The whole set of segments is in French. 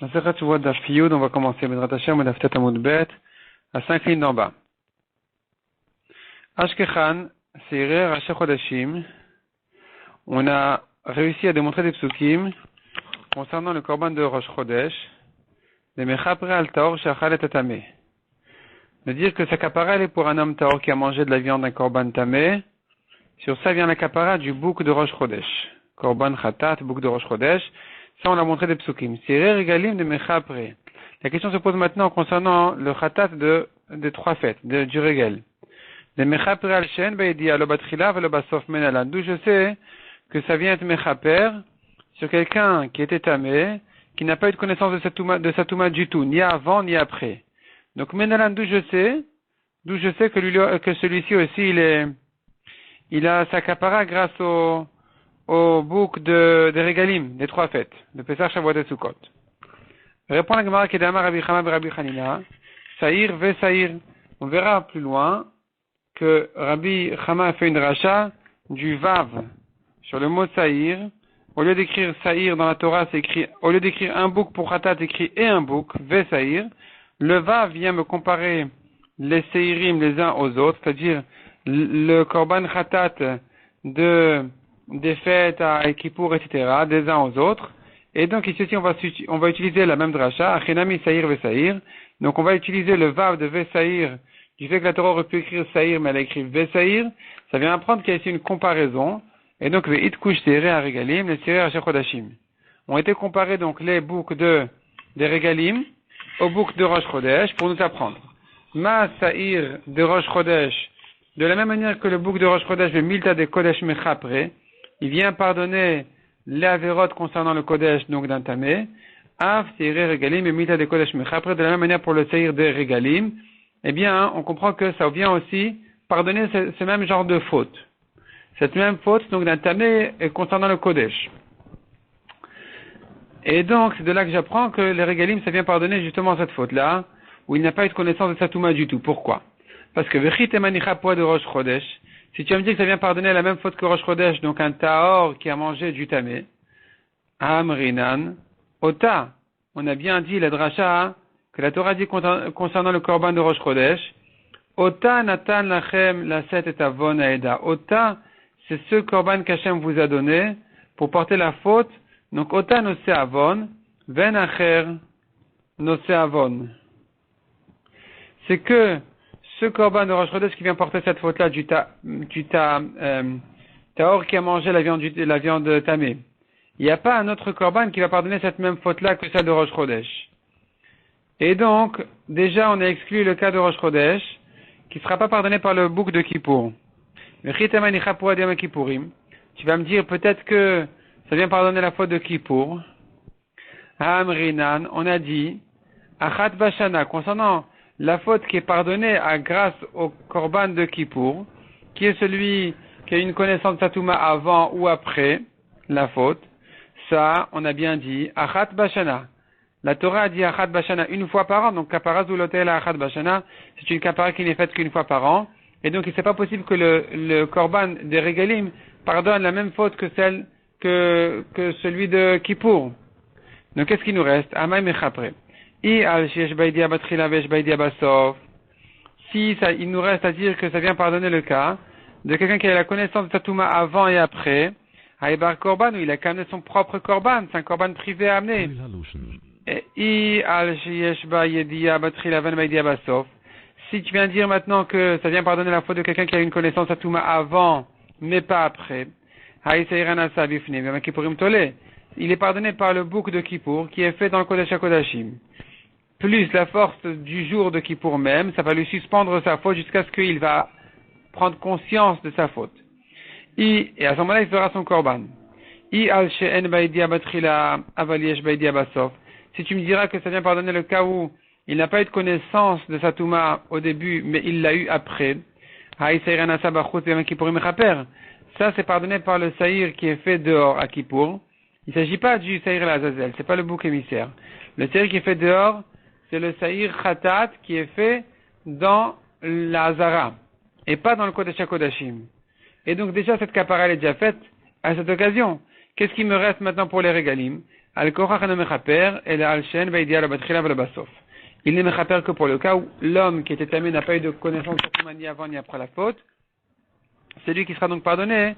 Masechet Shavuot Daf Yud, on va commencer Bezrat Hashem Daf Tet Amud Bet, à 5 lignes d'en bas. Ashkechan, Seirer, Rashi Chodashim, on a réussi à démontrer des psukim concernant le korban de Rosh Chodesh, de Mechapre al Taor Shachal et Tameh. De dire que sa kapara est pour un homme Taor qui a mangé de la viande d'un korban Tameh, sur ça vient la kapara du bouc de Rosh Chodesh. Korban Khatat, bouc de Rosh Chodesh. Ça, on l'a montré des psukim. Seirer Regalim de Mechapre. La question se pose maintenant concernant le Khatat des trois fêtes, du Regal. De Mechapre al Shen, Beidia, le Batrila, le Basof Menalan. D'où je sais que ça vient être Mechaper sur quelqu'un qui était tamé, qui n'a pas eu de connaissance de sa touma du tout, ni avant, ni après. Donc, Menalan, d'où je sais que celui-ci aussi, il a sa kapara grâce au bouc des Regalim, des trois fêtes, de Pesach, Shavuot et Sukkot. Répond la Gemara Kedama Rabbi Chama Rabbi Chanina, Saïr ve Saïr. On verra plus loin que Rabbi Chama a fait une racha du Vav sur le mot Saïr. Au lieu d'écrire Saïr dans la Torah, c'est écrit, au lieu d'écrire un bouc pour Khatat, c'est écrit et un bouc, ve Saïr. Le Vav vient me comparer les Seirim les uns aux autres, c'est-à-dire le Korban Khatat des fêtes à Kippour, etc., des uns aux autres. Et donc ici aussi, on va utiliser la même dracha, Achenami Saïr Vesaïr. Donc on va utiliser le Vav de Vesaïr, du fait que la Torah aurait pu écrire Saïr, mais elle a écrit Vesaïr. Ça vient apprendre qu'il y a ici une comparaison. Et donc, Ve'it Kush Seiré à Regalim, les Seiré à Chodashim. Ont été comparés donc les boucs des Regalim aux boucs de Rosh Chodesh pour nous apprendre. Ma Saïr de Rosh Chodesh, de la même manière que le bouc de Rosh Chodesh, le Milta de Kodesh Mechapre, il vient pardonner les avérotes concernant le Kodesh, donc d'un tamé. Av, Seiré, Regalim, et Milta de Kodesh Mechapre, de la même manière pour le Seir de Regalim. Eh bien, on comprend que ça vient aussi pardonner ce même genre de faute. Cette même faute, donc d'un tamé, concernant le Kodesh. Et donc, c'est de là que j'apprends que les Regalim, ça vient pardonner justement cette faute-là, où il n'a pas eu de connaissance de sa touma du tout. Pourquoi? Parce que Vechit Emanicha Poa de Rosh Chodesh, si tu vas me dire que ça vient pardonner la même faute que Rosh Chodesh, donc un Taor qui a mangé du tamé, Amrinan, Ota, on a bien dit la dracha, que la Torah dit concernant le korban de Rosh Chodesh, Ota Natan Lachem Laset et Avon Aeda. Ota, c'est ce korban qu'Hachem vous a donné pour porter la faute. Donc Ota Nose Avon, Ven Acher Nose Avon. C'est que ce korban de Rosh Chodesh qui vient porter cette faute-là du Taor qui a mangé la viande tamée. Il n'y a pas un autre korban qui va pardonner cette même faute-là que celle de Rosh Chodesh. Et donc, déjà, on a exclu le cas de Rosh Chodesh, qui ne sera pas pardonné par le bouc de Kippour. Tu vas me dire peut-être que ça vient pardonner la faute de Kippour. Amrinan, on a dit, Achat Bashana, concernant la faute qui est pardonnée grâce au korban de Kippour, qui est celui qui a une connaissance de Satouma avant ou après la faute, ça, on a bien dit, Achat Bashana. La Torah a dit Achat Bashana une fois par an, donc Kapara Zulotel Achat Bashana, c'est une Kapara qui n'est faite qu'une fois par an, et donc il n'est pas possible que le korban des Regalim pardonne la même faute que celui de Kippour. Donc qu'est-ce qui nous reste? Amay Mechapre. Si ça, il nous reste à dire que ça vient pardonner le cas de quelqu'un qui a la connaissance de Tatouma avant et après, Haïbar Korban, où il a qu'amené son propre Korban, c'est un Korban privé à amener. Si tu viens dire maintenant que ça vient pardonner la faute de quelqu'un qui a une connaissance de Tatouma avant, mais pas après, il est pardonné par le bouc de Kippour qui est fait dans le Kodesh HaKodashim. Plus la force du jour de Kippour même, ça va lui suspendre sa faute jusqu'à ce qu'il va prendre conscience de sa faute. Et à ce moment-là, il fera son korban. Si tu me diras que ça vient pardonner le cas où il n'a pas eu de connaissance de sa touma au début, mais il l'a eu après, ça c'est pardonné par le saïr qui est fait dehors à Kippour. Il ne s'agit pas du saïr al-Azazel, c'est pas le bouc émissaire. Le saïr qui est fait dehors, c'est le saïr khatat qui est fait dans la Hazara, et pas dans le Kodesh HaKodashim. Et donc déjà cette kapara elle est déjà faite à cette occasion. Qu'est-ce qui me reste maintenant pour les Regalim? Al-Korach ne mechaper, et al-Shen va batchila basof. Il ne mechaper que pour le cas où l'homme qui était tamé n'a pas eu de connaissance ni avant ni après la faute. C'est lui qui sera donc pardonné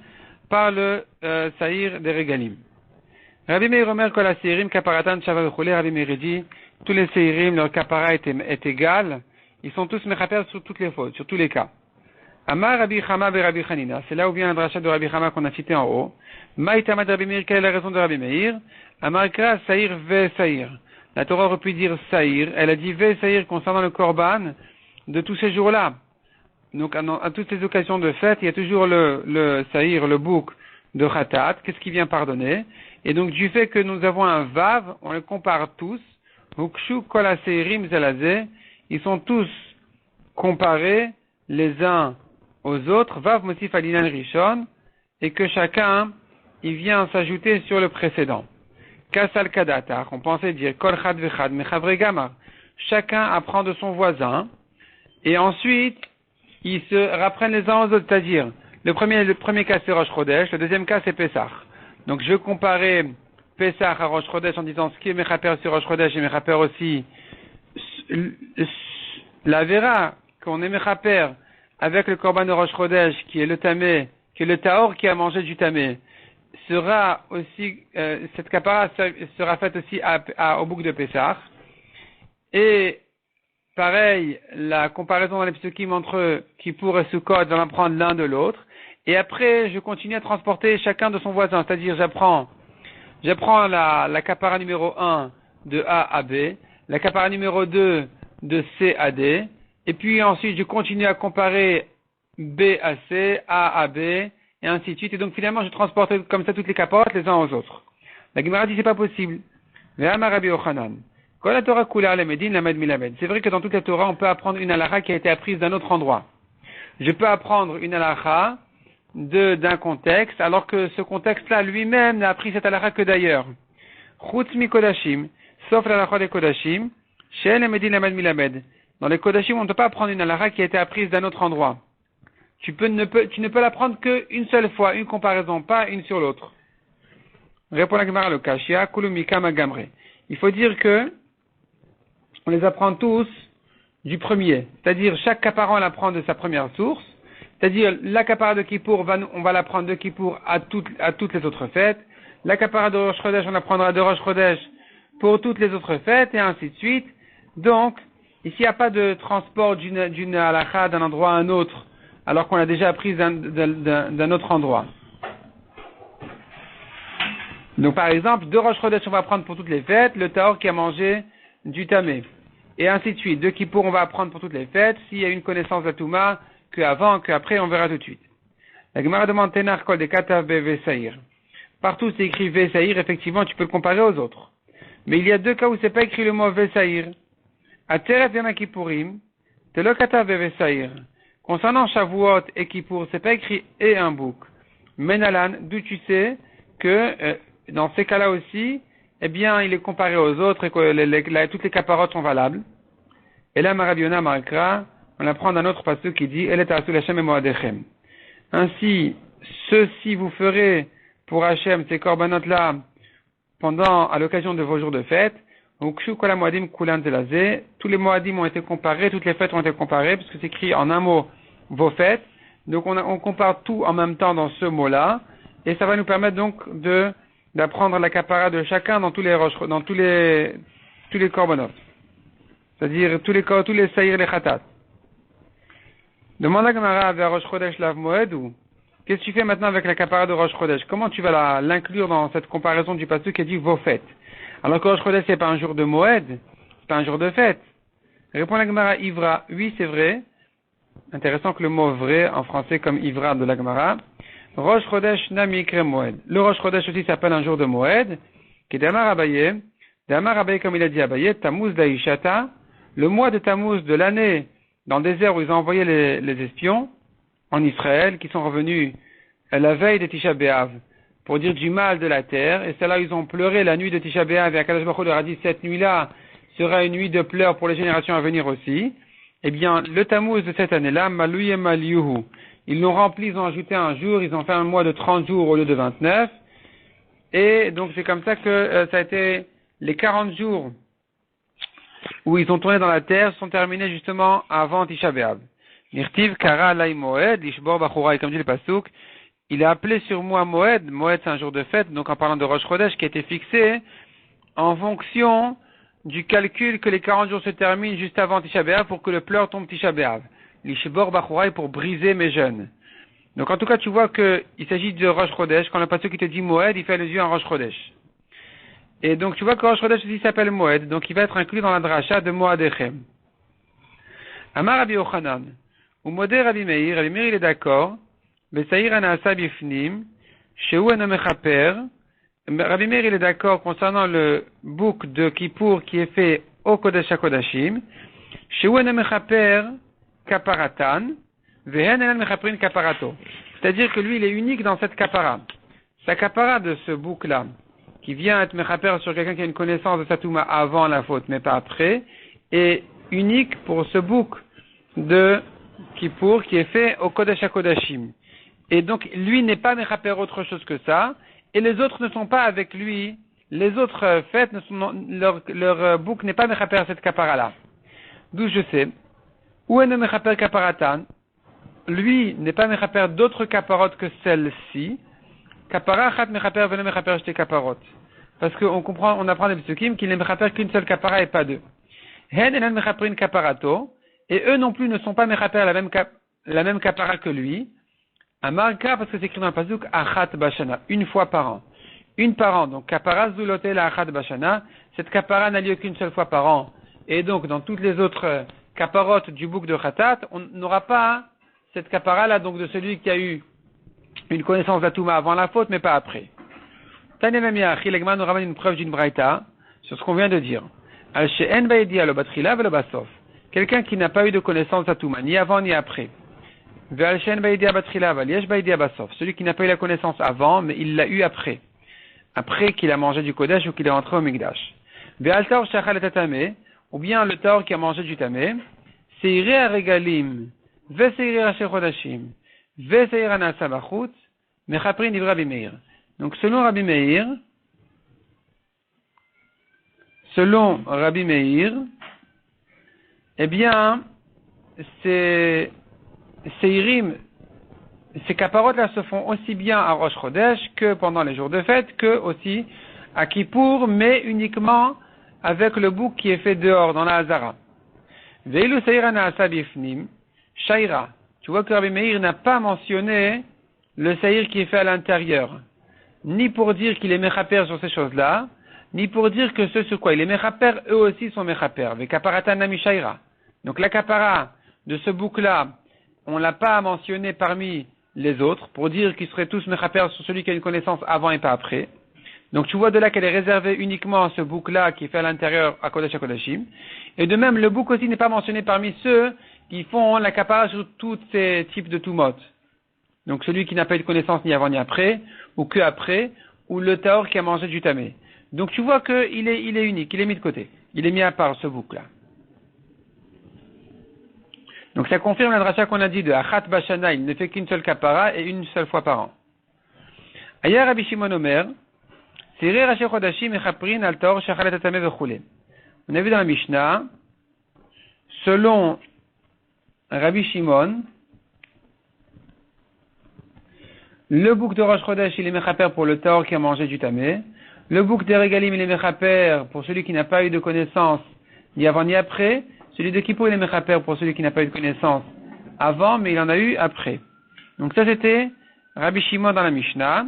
par le Saïr des Régalim. Rabbi Meir Omer kol ha-seirim kaparatan shava v'chulei. Rabbi Meir dit, tous les seirim, leur kapara est égal, ils sont tous mechaper sur toutes les fautes, sur tous les cas. Amar Rabbi Chama ve Rabbi Chanina, c'est là où vient la dracha de Rabbi Chama qu'on a cité en haut. Maïtamad Rabbi Meir, quelle est la raison de Rabbi Meir? Amar Kra Saïr ve Saïr. La Torah aurait pu dire Saïr, elle a dit ve Saïr concernant le Korban de tous ces jours-là. Donc à toutes ces occasions de fête, il y a toujours le Saïr, le bouc de Khatat, qu'est-ce qui vient pardonner? Et donc du fait que nous avons un Vav, on les compare tous. Hukshu kol ha-seirim zelazeh, ils sont tous comparés les uns aux autres, Vav Mosif Alinan Rishon, et que chacun, il vient s'ajouter sur le précédent. Kasal Kadatar, on pensait dire Kol Chad Vechad Mechavre Gamar. Chacun apprend de son voisin, et ensuite, ils se rapprennent les uns aux autres, c'est-à-dire, le premier cas c'est Rosh Chodesh, le deuxième cas c'est Pessah. Donc je vais comparer Pessah à Rosh Chodesh en disant ce qui est Mechaper sur Rosh Chodesh et Mechaper aussi la Vera qu'on est Mechaper avec le Korban de Rosh Chodesh qui est le Tamé, qui est le Taor qui a mangé du Tamé, sera aussi, cette kapara sera faite aussi au bouc de Pessah. Et pareil, la comparaison dans les psukim entre Kippour et Sukkot va m'apprendre l'un de l'autre. Et après, je continue à transporter chacun de son voisin. C'est-à-dire, j'apprends la kapara numéro 1 de A à B, la kapara numéro 2 de C à D, et puis ensuite, je continue à comparer B à C, A à B, et ainsi de suite. Et donc, finalement, je transporte comme ça toutes les kaparotes les uns aux autres. La Gemara dit, c'est pas possible. Ve'amar Rabbi Yochanan. Quand la Torah couleur les Médines, la Med Milamed. C'est vrai que dans toute la Torah, on peut apprendre une halakha qui a été apprise d'un autre endroit. Je peux apprendre une halakha d'un contexte, alors que ce contexte-là lui-même n'a appris cette halakha que d'ailleurs. Chutz mi Kodashim, sauf la halakha des Kodashim, chez les Médines, la Med Milamed. Dans les Kodashim, on ne peut pas apprendre une halakha qui a été apprise d'un autre endroit. Tu ne peux l'apprendre qu'une seule fois, une comparaison, pas une sur l'autre. Répond la Gemara le Kashia, Kulumika Magamre. Il faut dire que on les apprend tous du premier. C'est-à-dire, chaque kapara, on l'apprend de sa première source. C'est-à-dire, la kapara de Kippour, on va l'apprendre de Kippour à toutes les autres fêtes. La kapara de Rosh Chodesh, on l'apprendra de Rosh Chodesh pour toutes les autres fêtes, et ainsi de suite. Donc, ici, il n'y a pas de transport d'une halakha d'un endroit à un autre, alors qu'on l'a déjà appris d'un autre endroit. Donc, par exemple, de Rosh Chodesh, on va apprendre pour toutes les fêtes, le Taor qui a mangé du Tamé. Et ainsi de suite. De Kippour, on va apprendre pour toutes les fêtes. S'il y a une connaissance de Touma, qu'avant, qu'après, on verra tout de suite. La Gemara demande Tenar Kol de Katav Vesaïr. Partout c'est écrit Vesaïr, effectivement, tu peux le comparer aux autres. Mais il y a deux cas où c'est pas écrit le mot Vesaïr. A Teref Yom Kippourim, Telo Katav Vesaïr. Concernant Shavuot et Kippour, c'est pas écrit et un bouc. Menalan, d'où tu sais que dans ces cas-là aussi, eh bien, il est comparé aux autres et que toutes les kaparotes sont valables. Et là, Marabiona Markra, on apprend d'un autre passage qui dit, Elle est Asul Hashem et Moadechem. Ainsi, ceci vous ferez pour Hashem, ces corbanotes-là, à l'occasion de vos jours de fête. Ukshu Kola Moadim Kulan Zelazé. Tous les Moadim ont été comparés, toutes les fêtes ont été comparées, parce que c'est écrit en un mot, vos fêtes. Donc, on compare tout en même temps dans ce mot-là. Et ça va nous permettre donc d'apprendre la kapara de chacun dans tous les korbanot. C'est-à-dire tous les saïr les khatat. Demande à Gemara vers Rosh Chodesh Lav Moed ou qu'est-ce que tu fais maintenant avec la kapara de Rosh Chodesh? Comment tu vas l'inclure dans cette comparaison du pasuk qui dit vos fêtes? Alors que Rosh Chodesh c'est pas un jour de Moed, c'est pas un jour de fête. Répond la Gemara Ivra, oui c'est vrai. Intéressant que le mot vrai en français comme Ivra de la Gemara. Rosh Chodesh Namikre Moed. Le Rosh Chodesh aussi s'appelle un jour de Moed, qui est Damar Abaye. Damar Abaye, comme il a dit Abaye, Tammuz Daishata, le mois de Tammuz de l'année, dans le désert où ils ont envoyé les espions, en Israël, qui sont revenus à la veille de Tisha B'Av, pour dire du mal de la terre, et c'est là ils ont pleuré la nuit de Tisha B'Av, et Akadosh Baruch Hu leur a dit, cette nuit-là sera une nuit de pleurs pour les générations à venir aussi. Eh bien, le Tammuz de cette année-là, Malouye Maliuhu, ils l'ont rempli, ils ont ajouté un jour, ils ont fait un mois de 30 jours au lieu de 29. Et donc c'est comme ça que ça a été les 40 jours où ils ont tourné dans la terre sont terminés justement avant Tisha B'Av. Nirtiv kara lai moed lishbor bachura, comme dit le pasuk, il a appelé sur moi moed. Moed c'est un jour de fête, donc en parlant de Rosh Chodesh qui a été fixé en fonction du calcul que les 40 jours se terminent juste avant Tisha B'Av pour que le pleur tombe Tisha B'Av. Lishbor bachura pour briser mes jeûnes. Donc en tout cas tu vois que il s'agit de Rosh Chodesh. Quand le pasuk qui te dit moed, il fait allusion à Rosh Chodesh. Et donc tu vois que Rosh Chodesh aussi s'appelle moed, donc il va être inclus dans la dracha de Moadechem. Amar Rabbi Yochanan, ou modé Rabbi Meir il est d'accord, Besaïr Anasa Bifnim, Shehu Enomechaper. Rabbi Meir il est d'accord concernant le bouc de Kippour qui est fait au Kodesh HaKodashim, Shehu Enomechaper Kaparatan, Vehen Enomechaperin Kaparato. C'est-à-dire que lui il est unique dans cette kapara. Sa kapara de ce bouc-là, qui vient être mechaper sur quelqu'un qui a une connaissance de sa touma avant la faute, mais pas après, est unique pour ce bouc de Kippour qui est fait au Kodesh HaKodashim. Et donc, lui n'est pas mechaper autre chose que ça, et les autres ne sont pas avec lui, les autres fêtes, leur bouc n'est pas mechaper à cette kapara-là. D'où je sais, où est le mechaper kaparatan, lui n'est pas mechaper d'autres kaparot que celle-ci, kapara chat mechaper vene mechaper jete kaparot. Parce qu'on comprend, on apprend des psukim qu'il n'est mechaper qu'une seule kapara et pas deux. Hen enen mechaperin kaparato, et eux non plus ne sont pas mechaper la même kapara que lui. Amarka, parce que c'est écrit dans le pasuk, achat bashana, une fois par an. Une par an, donc kapara zulote la achat bashana, cette kapara n'a lieu qu'une seule fois par an. Et donc, dans toutes les autres kaparotes du bouc de Khatat, on n'aura pas cette kapara-là, donc de celui qui a eu une connaissance d'Atouma avant la faute, mais pas après. Tanem Yachi, l'Egman nous ramène une preuve d'une braïta sur ce qu'on vient de dire. Al-She'en Baïdi al-Batrila vel-Basof. Quelqu'un qui n'a pas eu de connaissance d'Atouma, ni avant ni après. Ve'al-She'en Baïdi al-Batrila vel-Yesh Baïdi al-Basof. Celui qui n'a pas eu la connaissance avant, mais il l'a eu après. Après qu'il a mangé du Kodesh ou qu'il est rentré au Mikdash. Ve'al-Taor Shachal et ou bien le Taor qui a mangé du Tamé. Seiré a-Regalim, Ve-Seiré a-Shechodashim. Donc selon Rabbi Meir, eh bien, ces Seirim, ces caparotes là se font aussi bien à Rosh Chodesh que pendant les jours de fête, que aussi à Kippour, mais uniquement avec le bouc qui est fait dehors dans la Hazara. Veilu Seira Naasa Bifnim, Shaira. Tu vois que Rabbi Meir n'a pas mentionné le saïr qui est fait à l'intérieur, ni pour dire qu'il est mechaper sur ces choses-là, ni pour dire que ce sur quoi il est mechaper, eux aussi sont mechaper. Vekaparatan nami shaira. Donc la kapara de ce bouc-là, on l'a pas mentionné parmi les autres, pour dire qu'ils seraient tous mechaper sur celui qui a une connaissance avant et pas après. Donc tu vois de là qu'elle est réservée uniquement à ce bouc-là qui est fait à l'intérieur à Kodesh HaKodashim. Et de même, le bouc aussi n'est pas mentionné parmi ceux qui font la kapara sur tous ces types de tumot. Donc celui qui n'a pas eu de connaissance ni avant ni après, ou que après, ou le taor qui a mangé du tamé. Donc tu vois qu'il est unique, il est mis de côté. Il est mis à part ce bouc-là. Donc ça confirme la dracha qu'on a dit de Achat Bashana, il ne fait qu'une seule kapara et une seule fois par an. Aya Rabbi Shimon Omer, Siré Rashi Chodashim Echaprin al Taor Shachalet Atame Vechule. On a vu dans la Mishnah, selon Rabbi Shimon, le bouc de Rosh Chodesh, il est mechaper pour le Taor qui a mangé du tamé. Le bouc de Regalim, il est mechaper pour celui qui n'a pas eu de connaissance ni avant ni après. Celui de Kippour, il est mechaper pour celui qui n'a pas eu de connaissance avant, mais il en a eu après. Donc ça, c'était Rabbi Shimon dans la Mishnah.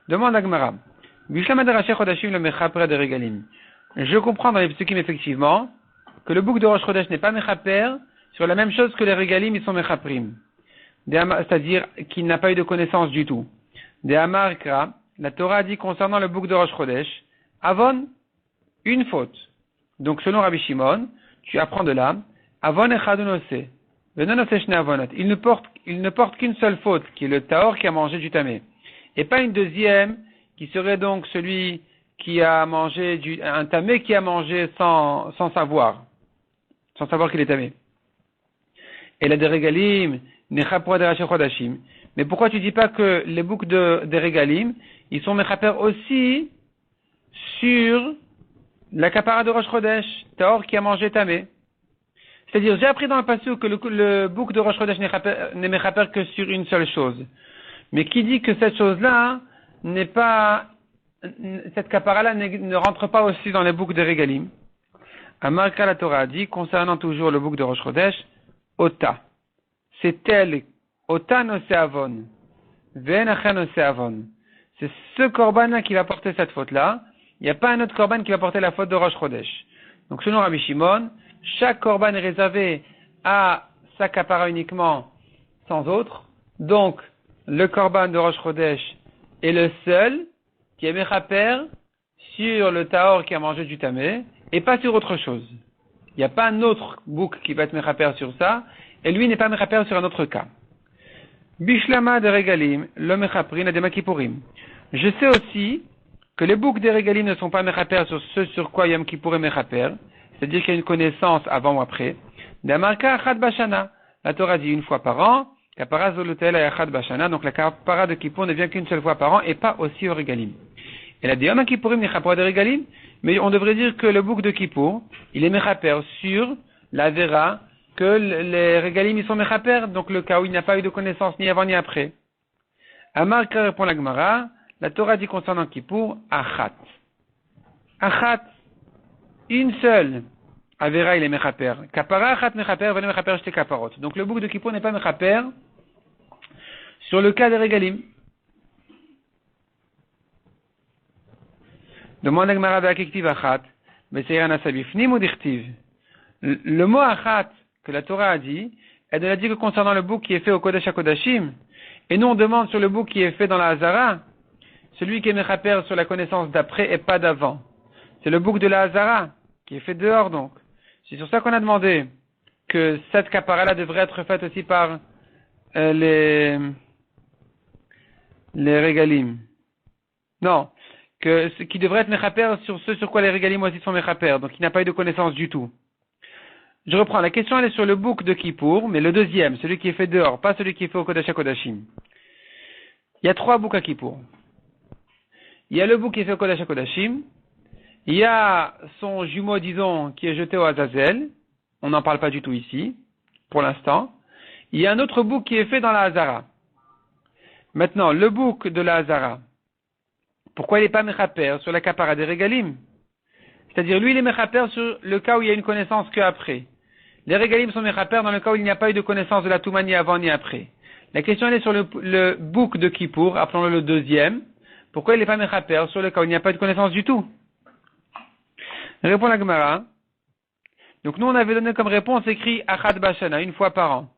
Demande à Gemara. Je comprends dans les psukim effectivement que le bouc de Rosh Chodesh n'est pas mechaper sur la même chose que les Regalim, ils sont mechaprim. C'est-à-dire qu'il n'a pas eu de connaissance du tout. De Amarkra, la Torah a dit concernant le bouc de Rosh Chodesh, Avon, une faute. Donc selon Rabbi Shimon, tu apprends de là, Avon echadunose, venonose shne avonot. Il ne porte qu'une seule faute, qui est le taor qui a mangé du tamé. Et pas une deuxième, qui serait donc celui qui a mangé un tamé qui a mangé sans savoir qu'il est tamé. Et la de Regalim, mais pourquoi tu dis pas que les boucs des Regalim, ils sont mechaper aussi sur la kapara de Rosh Chodesh, Taor qui a mangé Tamé. C'est-à-dire, j'ai appris dans le passage que le bouc de Rosh Chodesh n'est mechaper que sur une seule chose. Mais qui dit que cette chose-là n'est pas, cette kapara-là ne rentre pas aussi dans les boucs de Regalim. Amarka la Torah a dit, concernant toujours le bouc de Rosh Chodesh, Ota. C'est elle, Ota no seavon. Ven acha no seavon. C'est ce korban-là qui va porter cette faute-là. Il n'y a pas un autre korban qui va porter la faute de Rosh Chodesh. Donc, selon Rabbi Shimon, chaque korban est réservé à sa kapara uniquement, sans autre. Donc, le korban de Rosh Chodesh est le seul qui est mechaper sur le taor qui a mangé du tamé et pas sur autre chose. Il n'y a pas un autre bouc qui va être mechaper sur ça et lui n'est pas mechaper sur un autre cas. Bishlama de Regalim, le mechaprin et de Makipurim. Je sais aussi que les boucs des Regalim ne sont pas mechaper sur ce sur quoi Yom Kippour est mechaper, c'est-à-dire qu'il y a une connaissance avant ou après. D'amarka achad bashana. La Torah dit une fois par an, kapara zolutel achad bashana, donc la kapara de Kippour ne vient qu'une seule fois par an et pas aussi au Regalim. Et la Yom Kippourim n'est pas de Regalim, mais on devrait dire que le bouc de Kippour, il est mechaper sur la vera, que les Regalim ils sont mechaper, donc le cas où il n'y a pas eu de connaissance ni avant ni après. Amarka répond la Gemara, la Torah dit concernant Kippour, achat. Achat, une seule. Avera, il est mechaper. Kapara, achat, mechaper, venez mechaper, jeté kaparot. Donc le bouc de Kippour n'est pas mechaper sur le cas des Regalim. Demande à Gemara d'Akiktiv achat, mais c'est un asabifnim ou d'irtiv. Le mot achat que la Torah a dit, elle ne l'a dit que concernant le bouc qui est fait au Kodesh HaKodashim. Et nous on demande sur le bouc qui est fait dans la Hazara, celui qui est mechaper sur la connaissance d'après et pas d'avant. C'est le bouc de la Hazara, qui est fait dehors donc. C'est sur ça qu'on a demandé que cette kapara-là devrait être faite aussi par les Regalim. Non, qui devrait être mechaper sur ce sur quoi les Regalim aussi sont mechaper, donc il n'a pas eu de connaissance du tout. Je reprends, la question elle est sur le bouc de Kippour, mais le deuxième, celui qui est fait dehors, pas celui qui est fait au Kodesh HaKodashim. Il y a 3 boucs à Kippour. Il y a le bouc qui est fait au Kodesh HaKodashim, il y a son jumeau, disons, qui est jeté au Azazel, on n'en parle pas du tout ici, pour l'instant. Il y a un autre bouc qui est fait dans la Hazara. Maintenant, le bouc de la Hazara, pourquoi il n'est pas mechaper sur la kapara des Regalim? C'est-à-dire, lui, il est mechaper sur le cas où il y a une connaissance qu'après. Les Regalim sont mechaper dans le cas où il n'y a pas eu de connaissance de la Touma ni avant ni après. La question, elle est sur le bouc de Kippour, appelons-le le deuxième. Pourquoi il n'est pas mechaper sur le cas où il n'y a pas de connaissance du tout? Répond la Gemara. Donc, nous, on avait donné comme réponse écrit Achad Bashana, une fois par an.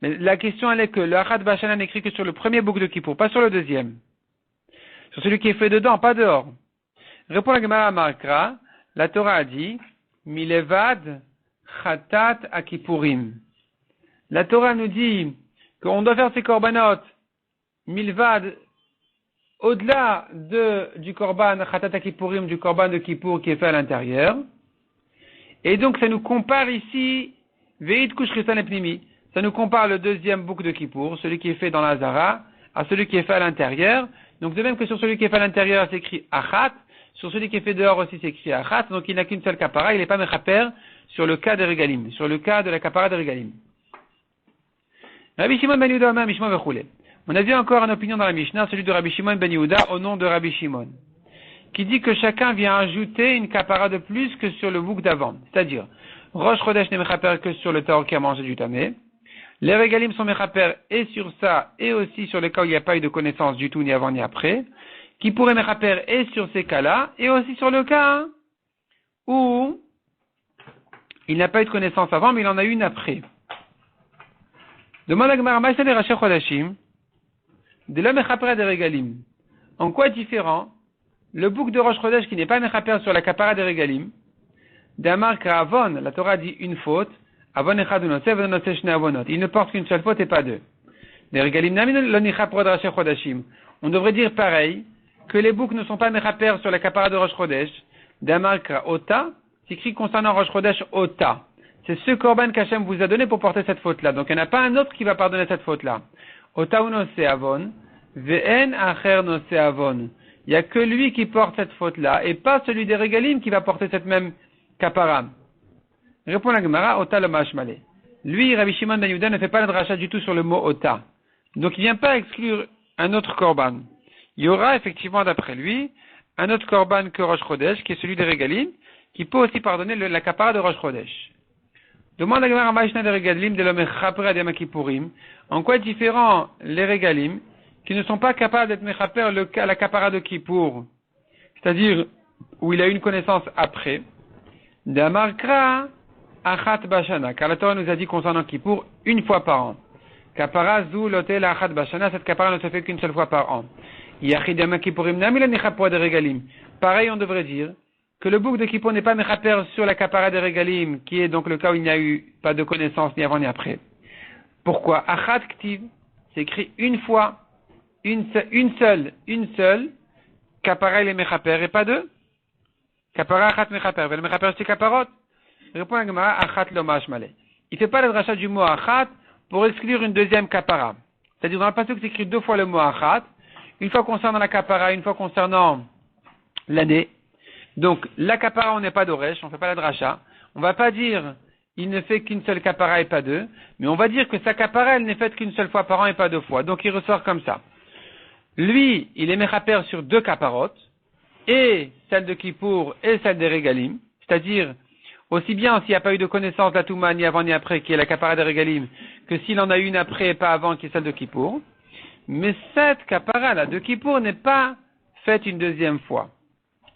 Mais la question, elle est que le Achad Bashana n'écrit que sur le premier bouc de Kippour, pas sur le deuxième. Sur celui qui est fait dedans, pas dehors. Répond la Gemara Markra. La Torah a dit, Milevad Chatat Akipurim. La Torah nous dit qu'on doit faire ces korbanot, Milvad, au-delà du korban Chatat Akipurim, du korban de Kippour qui est fait à l'intérieur. Et donc ça nous compare ici, Veit Kushrisan Epnimi. Ça nous compare le deuxième bouc de Kippour, celui qui est fait dans la Hazara, à celui qui est fait à l'intérieur. Donc de même que sur celui qui est fait à l'intérieur, c'est écrit Achat. Sur celui qui est fait dehors aussi, c'est écrit Achat, donc il n'a qu'une seule kapara, il n'est pas mechaper sur le cas des Regalim, sur le cas de la kapara des Regalim. Rabbi Shimon ben Yehuda Omer Mishma Vechule. On a vu encore une opinion dans la Mishnah, celui de Rabbi Shimon ben Yehuda au nom de Rabbi Shimon, qui dit que chacun vient ajouter une kapara de plus que sur le bouc d'avant. C'est-à-dire, Rosh Chodesh n'est mechaper que sur le taor qui a mangé du tamé. Les Regalim sont mechaper et sur ça, et aussi sur le cas où il n'y a pas eu de connaissance du tout, ni avant ni après. Qui pourrait mechaper et sur ces cas-là, et aussi sur le cas où il n'a pas eu de connaissance avant, mais il en a une après. Demande à Gemara, Maïsa de Rashi Chodashim, de la mechaper des Regalim. En quoi différent le bouc de Rosh Chodesh qui n'est pas mechaper sur la kapara des Regalim, d'Amar Kravon, la Torah dit une faute, Avon echad unoseh, venoseh shne avonot. Il ne porte qu'une seule faute et pas deux. Des Regalim namin lo nichapro de Rashi Chodashim. On devrait dire pareil, que les boucs ne sont pas mechaper sur la kapara de Rosh Chodesh, d'Amarkra Ota, c'est écrit concernant Rosh Chodesh Ota. C'est ce korban qu'Hachem vous a donné pour porter cette faute-là. Donc il n'y en a pas un autre qui va pardonner cette faute-là. Ota ou no se avon, ve'en acher no se avon. il n'y a que lui qui porte cette faute-là, et pas celui des régalim qui va porter cette même kapara. Répond la Gemara, Ota lo mashmale. Lui, Rabbi Shimon ben Yehuda ne fait pas le drachat du tout sur le mot Ota. Donc il ne vient pas exclure un autre korban. Il y aura effectivement, d'après lui, un autre korban que Rosh Chodesh, qui est celui des régalim, qui peut aussi pardonner la kapara de Rosh Chodesh. Demande la Gemara Maïshna des régalim de l'homme chaper à Yom Kippourim. En quoi est différent les régalim qui ne sont pas capables d'être mechaper la kapara de Kippour, c'est-à-dire où il a une connaissance après, d'Amarkra achat bashana, car la Torah nous a dit concernant Kippour une fois par an. Kapara zu lotel achat bashana, cette kapara ne se fait qu'une seule fois par an. Yachid Yom Kippourim namila mechaper des régalim. Pareil, on devrait dire que le bouc de Kippour n'est pas mechaper sur la kapara des régalim, qui est donc le cas où il n'y a eu pas de connaissance ni avant ni après. Pourquoi? Achat ktiv, c'est écrit une fois. Une seule, kapara il est mechaper et pas deux. Kapara achat mechaper, le mechaper c'est kaparot. Répond la Gemara, achat lo mashmale. Il fait pas le drachat du mot achat pour exclure une deuxième kapara. C'est-à-dire dans le passage c'est écrit deux fois le mot achat, une fois concernant la kapara, une fois concernant l'année. Donc la kapara on n'est pas d'oresh, on fait pas la drachat. On va pas dire il ne fait qu'une seule kapara et pas deux, mais on va dire que sa kapara elle n'est faite qu'une seule fois par an et pas deux fois. Donc il ressort comme ça. Lui, il est mechaper sur deux kaparot, et celle de Kippour et celle des régalim, c'est-à-dire aussi bien s'il n'y a pas eu de connaissance de la Touma ni avant ni après, qui est la kapara des régalim, que s'il en a une après et pas avant, qui est celle de Kippour. Mais cette kapara là de Kippour n'est pas faite une deuxième fois.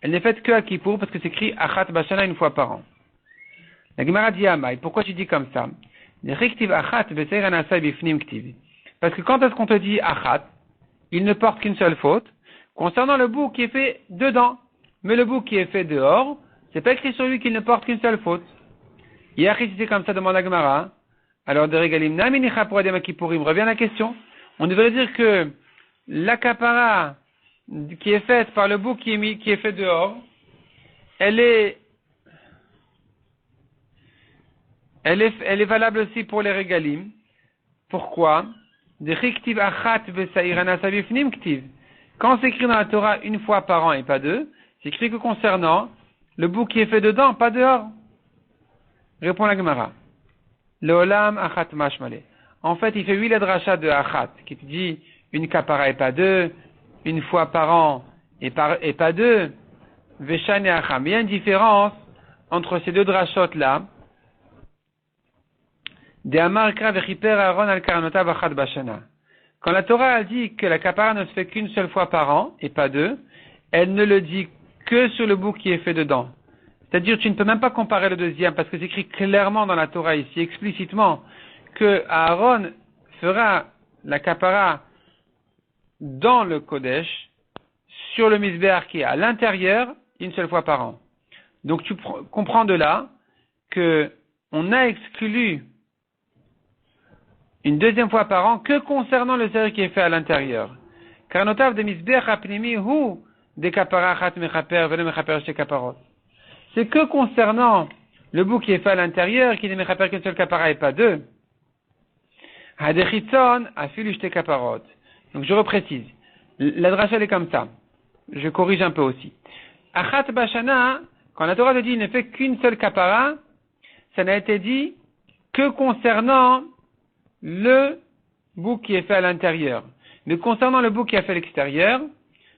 Elle n'est faite que à Kippour parce que c'est écrit achat bashana une fois par an. La Gemara dit Amai, pourquoi tu dis comme ça? Parce que quand est-ce qu'on te dit achat, il ne porte qu'une seule faute concernant le bout qui est fait dedans. Mais le bout qui est fait dehors, c'est pas écrit sur lui qu'il ne porte qu'une seule faute. Hier, si c'est comme ça, demande la Gemara. Alors, de Regalim, Naminicha pour Adem Kippourim, revient à la question. On devrait dire que la kapara qui est faite par le bout qui est fait dehors, elle est valable aussi pour les Regalim. Pourquoi? Quand c'est écrit dans la Torah une fois par an et pas deux, c'est écrit que concernant le bout qui est fait dedans, pas dehors. Répond la Gemara. Leolam achat mashmale. En fait, il fait huit dracha de achat, qui te dit une kapara et pas deux, une fois par an et pas deux, veshan et acham. Il y a une différence entre ces deux drachot là. Quand la Torah a dit que la kapara ne se fait qu'une seule fois par an et pas deux, elle ne le dit que sur le bout qui est fait dedans. C'est-à-dire tu ne peux même pas comparer le deuxième parce que c'est écrit clairement dans la Torah ici, explicitement, que Aaron fera la kapara dans le Kodesh, sur le misbéach qui est à l'intérieur, une seule fois par an. Donc tu comprends de là que on a exclu une deuxième fois par an que concernant le sérieux qui est fait à l'intérieur. Car notav de misbéach apnimi hu de kapara chat mechaper vele mechaper chez kaparot. C'est que concernant le bout qui est fait à l'intérieur qui ne mechaper qu'une seule kapara et pas deux. Hadechitzon afilu shte kaparot. Donc je reprécise. La dracha est comme ça. Je corrige un peu aussi. Achat bashana, quand la Torah te dit il ne fait qu'une seule kapara, ça n'a été dit que concernant le bout qui est fait à l'intérieur. Mais concernant le bout qui est fait à l'extérieur,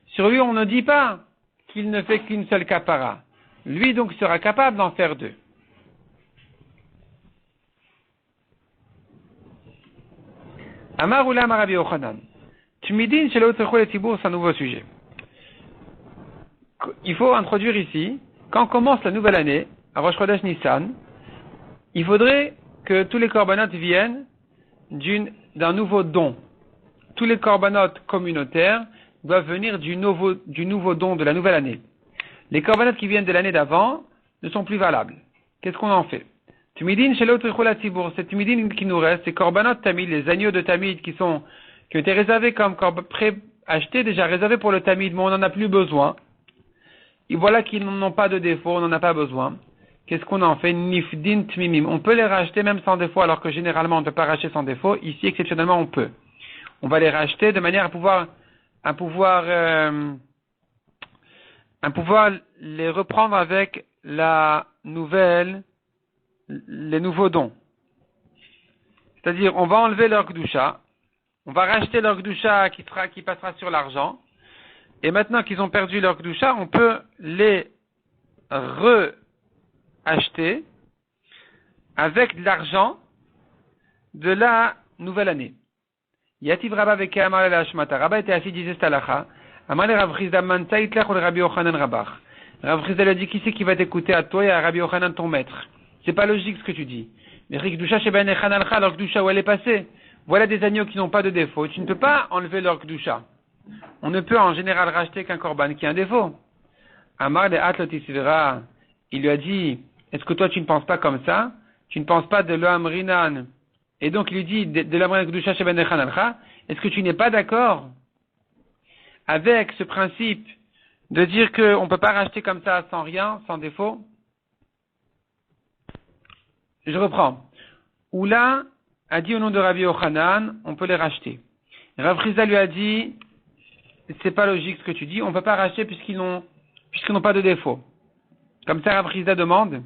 sur lui on ne dit pas qu'il ne fait qu'une seule kapara. Lui donc sera capable d'en faire deux. Amar Ulam Rabbi Yochanan. Tumidin chez l'autre Tibour, c'est un nouveau sujet. Il faut introduire ici, quand commence la nouvelle année, à Rosh Chodesh Nissan, il faudrait que tous les korbanot viennent d'un nouveau don. Tous les korbanot communautaires doivent venir du nouveau don de la nouvelle année. Les korbanot qui viennent de l'année d'avant ne sont plus valables. Qu'est-ce qu'on en fait? Tumidin chez l'autre Tibour, c'est Tumidin qui nous reste, c'est korbanot tamid, les agneaux de tamid qui ont été réservés comme achetés, déjà réservés pour le tamid, mais on n'en a plus besoin. Et voilà qu'ils n'ont pas de défaut, on n'en a pas besoin. Qu'est-ce qu'on en fait? Nifdin tmimim. On peut les racheter même sans défaut, alors que généralement on ne peut pas racheter sans défaut. Ici, exceptionnellement, on peut. On va les racheter de manière à pouvoir à pouvoir les reprendre avec les nouveaux dons. C'est-à-dire, on va enlever leur Kedusha, on va racheter leur Kedusha qui passera sur l'argent, et maintenant qu'ils ont perdu leur Kedusha, on peut les re-acheter avec de l'argent de la nouvelle année. Yativ Rabba veke amar la Hashmata. Rabba était assis, disait Stalacha. Amar le Rav Chizda manta itlach ou le Rabbi Yochanan Rabach. Rav Chizda lui a dit, qui c'est qui va t'écouter à toi et à Rabbi Yochanan ton maître? C'est pas logique ce que tu dis. Mais Kedusha sheben echan alcha, leur Kedusha où elle est passée. Voilà des agneaux qui n'ont pas de défaut. Tu ne peux pas enlever leur Kedusha. On ne peut en général racheter qu'un korban qui a un défaut. Amar le Atlot Isvera. Il lui a dit, est-ce que toi tu ne penses pas comme ça? Tu ne penses pas de l'Oam Rinan? Et donc il lui dit, de l'Oam Rinan Kedusha sheben echan alcha, est-ce que tu n'es pas d'accord avec ce principe de dire qu'on ne peut pas racheter comme ça sans rien, sans défaut? Je reprends. Oula a dit au nom de Rabbi Yochanan, on peut les racheter. Rav Chizda lui a dit, c'est pas logique ce que tu dis, on ne peut pas racheter puisqu'ils n'ont pas de défaut. Comme ça, Rav Chizda demande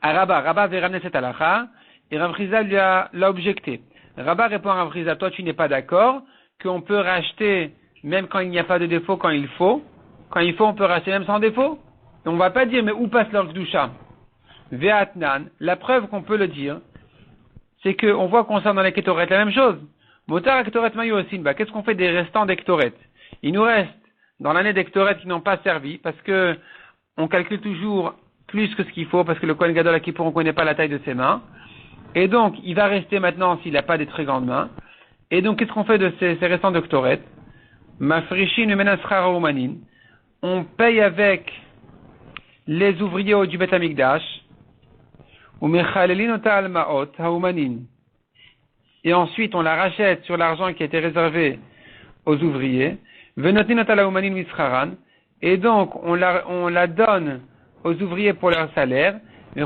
à Rabba. Rabba avait ramené cette halakha, et Rav Chizda l'a objecté. Rabba répond à Rav Chizda, toi tu n'es pas d'accord qu'on peut racheter même quand il n'y a pas de défaut, quand il faut. Quand il faut, on peut racheter même sans défaut. Et on ne va pas dire, mais où passe leur Kedusha? Ve'atnan, la preuve qu'on peut le dire, c'est qu'on voit concernant les Ketoret la même chose. Motar Ketoret Mayu Osinba, qu'est-ce qu'on fait des restants d'Ektoret? Il nous reste, dans l'année d'Ektoret qui n'ont pas servi, parce que on calcule toujours plus que ce qu'il faut, parce que le Kohen Gadol à Kippour, on ne connaît pas la taille de ses mains. Et donc, il va rester maintenant s'il n'a pas des très grandes mains. Et donc, qu'est-ce qu'on fait de ces restants d'Ektoret? Mafrishin Menasra Raumanin. On paye avec les ouvriers du Bet Amikdash. Et ensuite, on la rachète sur l'argent qui a été réservé aux ouvriers. Et donc, on la donne aux ouvriers pour leur salaire. Et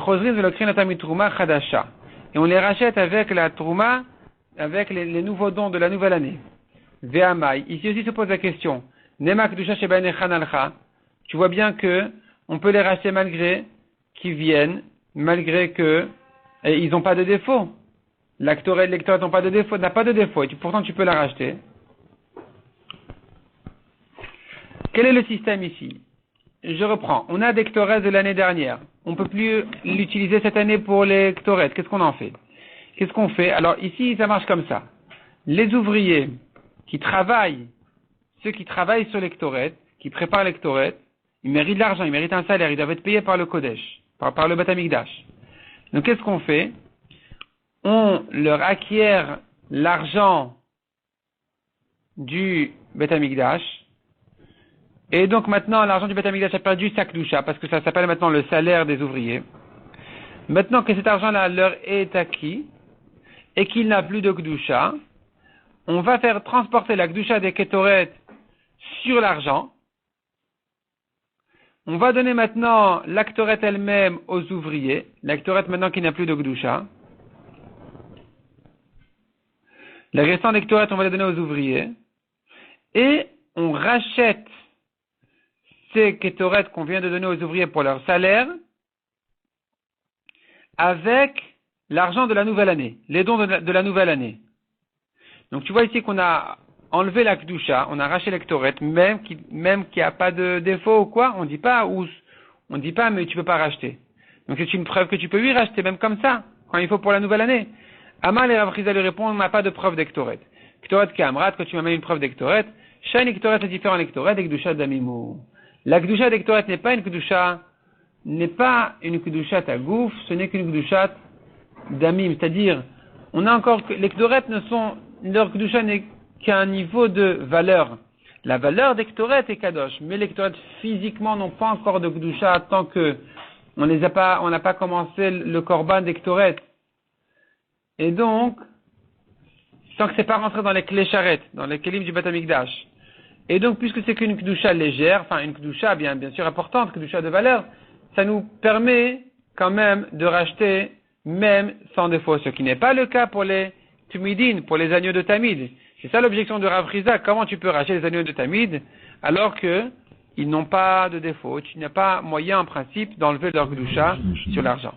on les rachète avec la trouma, avec les nouveaux dons de la nouvelle année. Ici aussi se pose la question. Tu vois bien que on peut les racheter malgré qu'ils viennent, malgré que ils n'ont pas de défaut. L'actoret et lectoret n'ont pas de défaut, n'a pas de défaut, et pourtant tu peux la racheter. Quel est le système ici? Je reprends. On a des lectorets de l'année dernière. On ne peut plus l'utiliser cette année pour les lectorets. Qu'est-ce qu'on en fait? Qu'est-ce qu'on fait? Alors ici, ça marche comme ça. Les ouvriers qui travaillent, ceux qui travaillent sur lectoret, qui préparent lectoret, ils méritent de l'argent, ils méritent un salaire, ils doivent être payés par le Kodesh, par le Bet Amikdash. Donc qu'est-ce qu'on fait? On leur acquiert l'argent du Bet Amikdash, et donc maintenant l'argent du Bet Amikdash a perdu sa Kedusha, parce que ça s'appelle maintenant le salaire des ouvriers. Maintenant que cet argent-là leur est acquis, et qu'il n'a plus de Kedusha, on va faire transporter la Kedusha des Ketoret sur l'argent. On va donner maintenant l'actorette elle-même aux ouvriers. L'actorette maintenant qui n'a plus de Kedusha. Les restants d'actorette, on va les donner aux ouvriers. Et on rachète ces Ketoret qu'on vient de donner aux ouvriers pour leur salaire avec l'argent de la nouvelle année, les dons de la nouvelle année. Donc tu vois ici qu'on a enlevé la Kedusha, on a arraché l'actorette, même qu'il n'y a pas de défaut ou quoi, on dit pas mais tu peux pas racheter. Donc c'est une preuve que tu peux lui racheter, même comme ça, quand il faut pour la nouvelle année. Amal et Rav Chizda lui répond, on n'a pas de preuve d'ektoret. Ktoret Kamrat, quand tu m'amènes une preuve d'ektoret, Shain ektoret est différent d'ektoret et Kedusha d'Amimou. La Kedusha d'ektoret n'est pas une Kedusha tagouf, ce n'est qu'une Kedusha d'Amim, c'est-à-dire, on a encore, l'ektoret leur Kedusha n'est qu'à un niveau de valeur. La valeur d'ektoret est kadosh, mais l'ektoret physiquement n'ont pas encore de Kedusha tant que on n'a pas commencé le korban d'ektoret. Et donc, tant que c'est pas rentré dans les clés charrettes, dans les kelim du Bet Amikdash. Et donc, puisque c'est qu'une Kedusha légère, enfin une Kedusha bien sûr importante, Kedusha de valeur, ça nous permet quand même de racheter même sans défaut, ce qui n'est pas le cas pour les Tumidin, pour les agneaux de Tamid. C'est ça l'objection de Rav Chizda. Comment tu peux racheter les agneaux de Tamid alors que ils n'ont pas de défaut. Il n'y a pas moyen en principe d'enlever leur Gdusha sur l'argent.